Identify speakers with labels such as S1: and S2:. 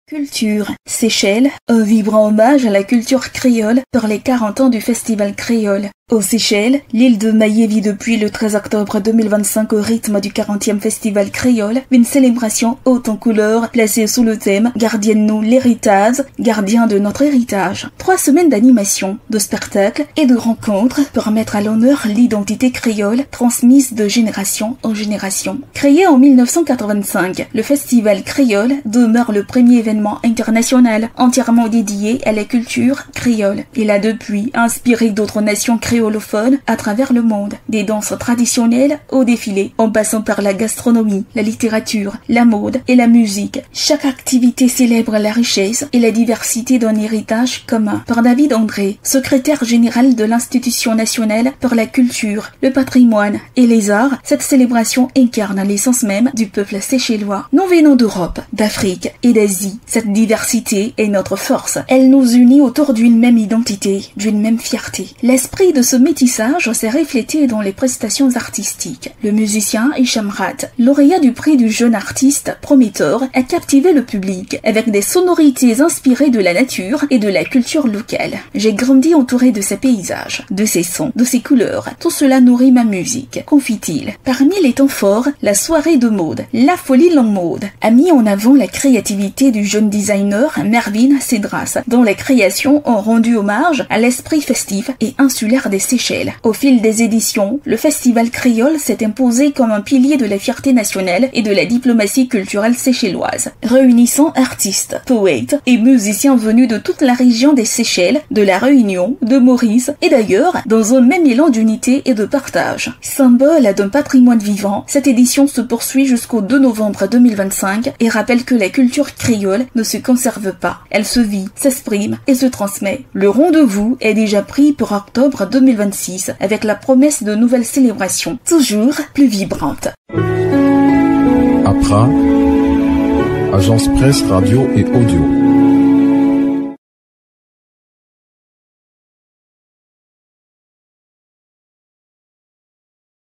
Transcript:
S1: Culture Seychelles, un vibrant hommage à la culture créole par les 40 ans du Festival Créole. Aux Seychelles, l'île de Maillé vit depuis le 13 octobre 2025 au rythme du 40e Festival Créole, une célébration haute en couleurs placée sous le thème « Gardienne-nous l'héritage, gardien de notre héritage ». 3 semaines d'animation, de spectacles et de rencontres pour mettre à l'honneur l'identité créole transmise de génération en génération. Créé en 1985, le Festival Créole demeure le premier événement international entièrement dédié à la culture créole. Il a depuis inspiré d'autres nations créolophones à travers le monde, des danses traditionnelles au défilé, en passant par la gastronomie, la littérature, la mode et la musique. Chaque activité célèbre la richesse et la diversité d'un héritage commun. Par David André, secrétaire général de l'Institution nationale pour la culture, le patrimoine et les arts, cette célébration incarne l'essence même du peuple séchellois. Nous venons d'Europe, d'Afrique et d'Asie. Cette diversité est notre force. Elle nous unit autour d'une même identité, d'une même fierté. L'esprit de ce métissage s'est reflété dans les prestations artistiques. Le musicien Hicham Rat, lauréat du prix du jeune artiste prometteur, a captivé le public avec des sonorités inspirées de la nature et de la culture locale. J'ai grandi entouré de ces paysages, de ces sons, de ces couleurs. Tout cela nourrit ma musique, confie-t-il. Parmi les temps forts, la soirée de mode, la folie en mode, a mis en avant la créativité du jeune designer Mervyn Cedras, dont les créations ont rendu hommage à l'esprit festif et insulaire des Seychelles. Au fil des éditions, le Festival Créole s'est imposé comme un pilier de la fierté nationale et de la diplomatie culturelle séchelloise, réunissant artistes, poètes et musiciens venus de toute la région des Seychelles, de la Réunion, de Maurice et d'ailleurs dans un même élan d'unité et de partage. Symbole d'un patrimoine vivant, cette édition se poursuit jusqu'au 2 novembre 2025 et rappelle que la culture créole ne se conserve pas. Elle se vit, s'exprime et se transmet. Le rendez-vous est déjà pris pour octobre 2026 avec la promesse de nouvelles célébrations, toujours plus vibrantes.
S2: APRA, Agence Presse, Radio et Audio.